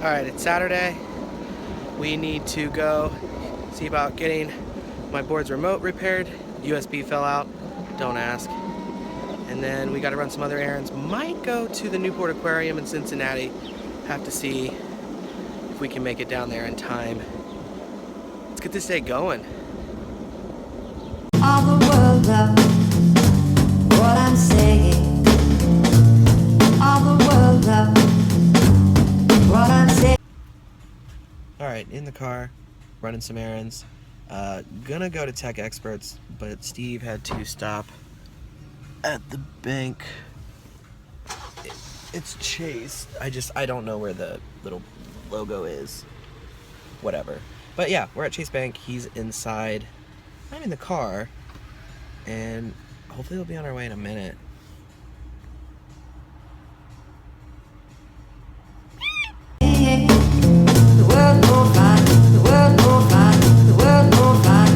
Alright, it's Saturday. We need to go see about getting my board's remote repaired. USB fell out, don't ask. And then we gotta run some other errands. Might go to the Newport Aquarium in Cincinnati. Have to see if we can make it down there in time. Let's get this day going. All the world knows what I'm saying. All the world knows what I'm saying. Alright, in the car, running some errands. Gonna go to Tech Experts, but Steve had to stop at the bank. It's Chase. I don't know where the little logo is. Whatever. But yeah, we're at Chase Bank. He's inside. I'm in the car, and hopefully we'll be on our way in a minute. The world will find, the world will find, the world will find.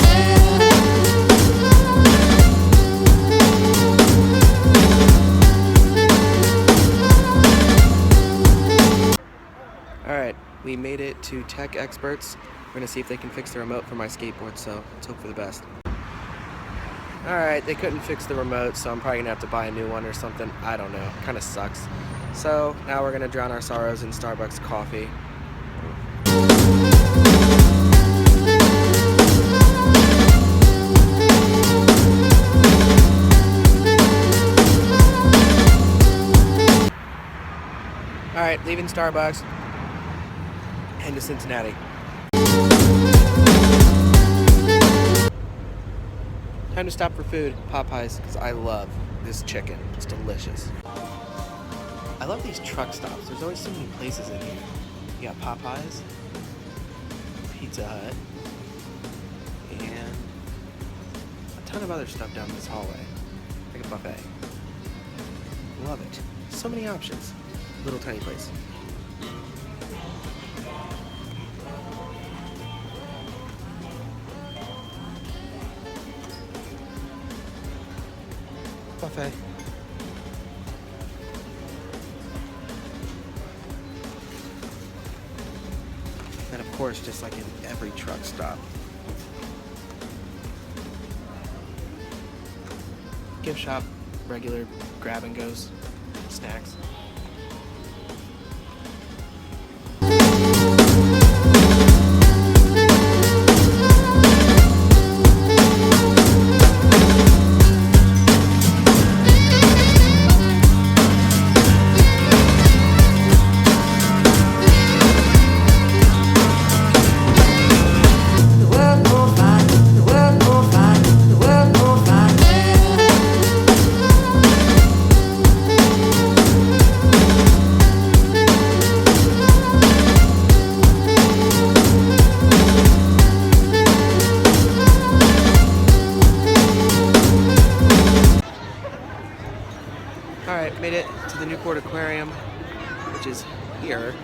Alright, we made it to Tech Experts. We're gonna see if they can fix the remote for my skateboard, so let's hope for the best. Alright, they couldn't fix the remote, so I'm probably gonna have to buy a new one or something. I don't know, kinda sucks. So now we're gonna drown our sorrows in Starbucks coffee. Alright, leaving Starbucks, heading to Cincinnati. Time to stop for food, Popeyes, because I love this chicken. It's delicious. I love these truck stops. There's always so many places in here. You got Popeyes, Pizza Hut, and a ton of other stuff down this hallway. Like a buffet. Love it. So many options. Little tiny place. Buffet. And of course, just like in every truck stop, gift shop, regular grab and goes, snacks. Alright, made it to the Newport Aquarium, which is here,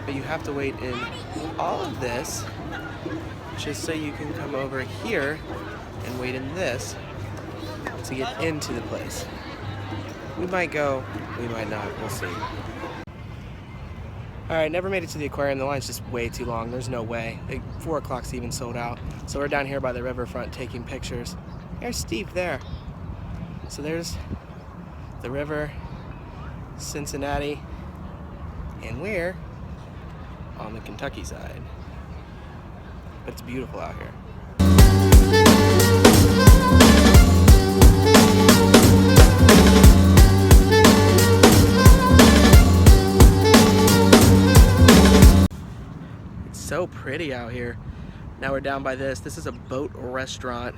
but you have to wait in all of this just so you can come over here and wait in this to get into the place. We might go, we might not, we'll see. Alright, never made it to the aquarium. The line's just way too long. There's no way. 4 o'clock's even sold out. So we're down here by the riverfront taking pictures. There's Steve there. So there's the river, Cincinnati, and we're on the Kentucky side. But it's beautiful out here. It's so pretty out here. Now we're down by this. This is a boat restaurant.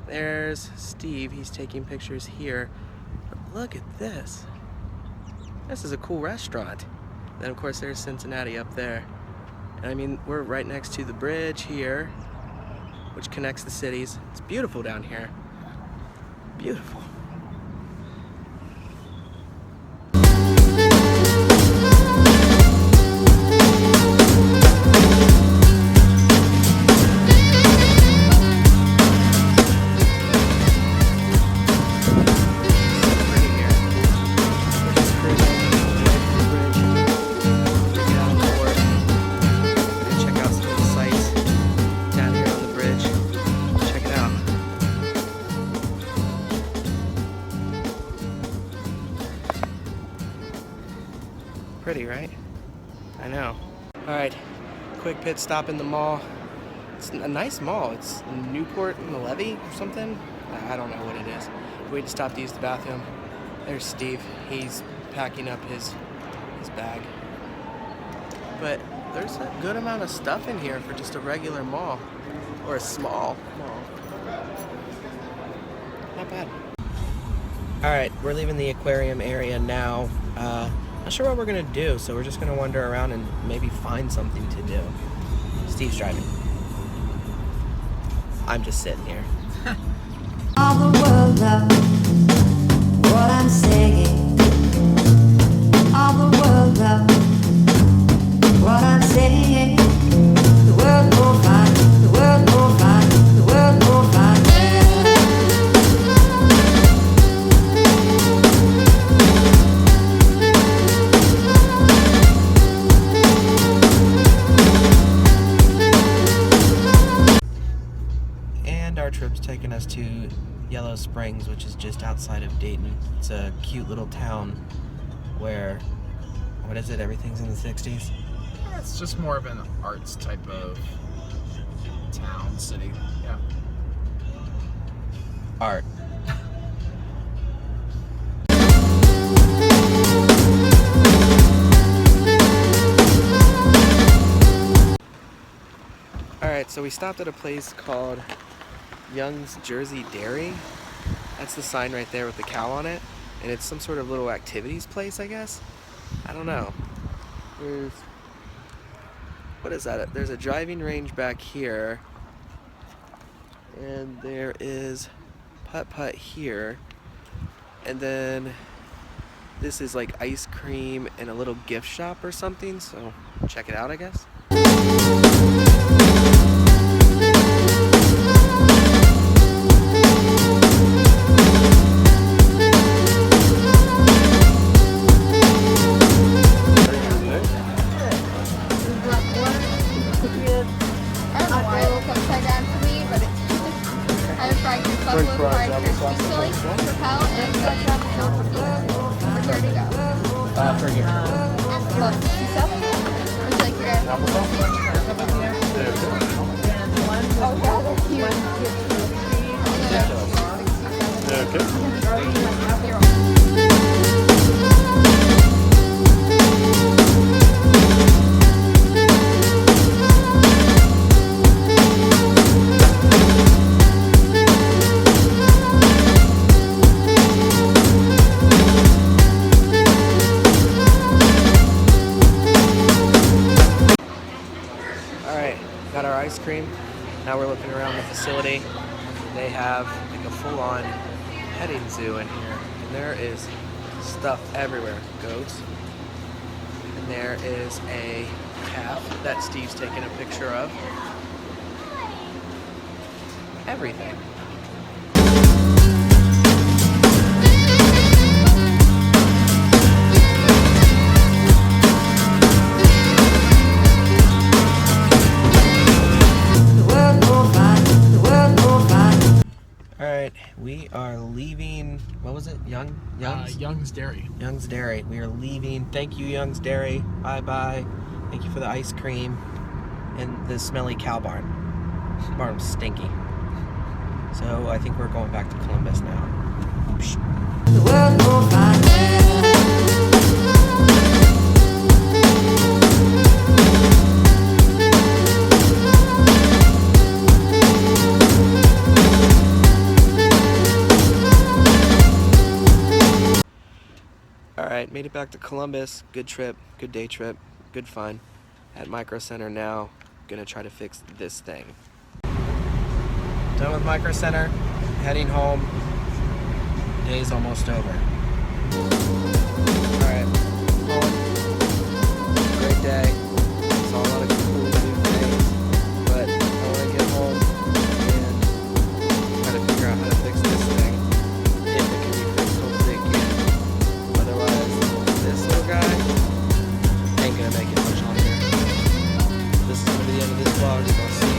There's Steve. He's taking pictures here. Look at this. This is a cool restaurant. Then of course there's Cincinnati up there. And I mean, we're right next to the bridge here, which connects the cities. It's beautiful down here. Beautiful. Pretty here. We're just cruising, waiting for the bridge to get on board. Pretty, right? I know. Alright, quick pit stop in the mall. It's a nice mall. It's Newport Mall or something. I don't know what it is. We had to stop to use the bathroom. There's Steve. He's packing up his bag. But there's a good amount of stuff in here for just a regular mall. Or a small mall. Not bad. Alright, we're leaving the aquarium area now. Not sure what we're gonna do, so we're just gonna wander around and maybe find something to do. Steve's driving. I'm just sitting here. All the world knows what I'm saying. All the world knows what I'm saying. The world will find, the world will find, the world will find. And our trip's taking us to Yellow Springs, which is just outside of Dayton. It's a cute little town where, what is it, everything's in the 60s? It's just more of an arts type of town, city. Yeah. Art. Alright, so we stopped at a place called Young's Jersey Dairy. That's the sign right there with the cow on it. And it's some sort of little activities place, I guess. I don't know. What is that? There's a driving range back here. And there is putt-putt here. And then this is like ice cream and a little gift shop or something. So check it out, I guess. For here. Got our ice cream. Now we're looking around the facility. They have like a full-on petting zoo in here. And there is stuff everywhere. Goats. And there is a calf that Steve's taking a picture of. Everything. Alright, we are leaving, what was it? Young's Dairy. Young's Dairy. We are leaving. Thank you, Young's Dairy. Bye-bye. Thank you for the ice cream and the smelly cow barn. Barn's stinky. So I think we're going back to Columbus now. The world will find. Alright, made it back to Columbus. Good trip, good day trip, good fun. At Micro Center now, gonna try to fix this thing. Done with Micro Center, heading home. Day's almost over. Alright, home. Great day. Saw a lot of cool new things, but I want to get home and try to figure out how to fix this thing. If it can be fixed, hopefully it can. Otherwise, this little guy ain't gonna make it much longer. This is gonna be the end of this vlog, so I'll see you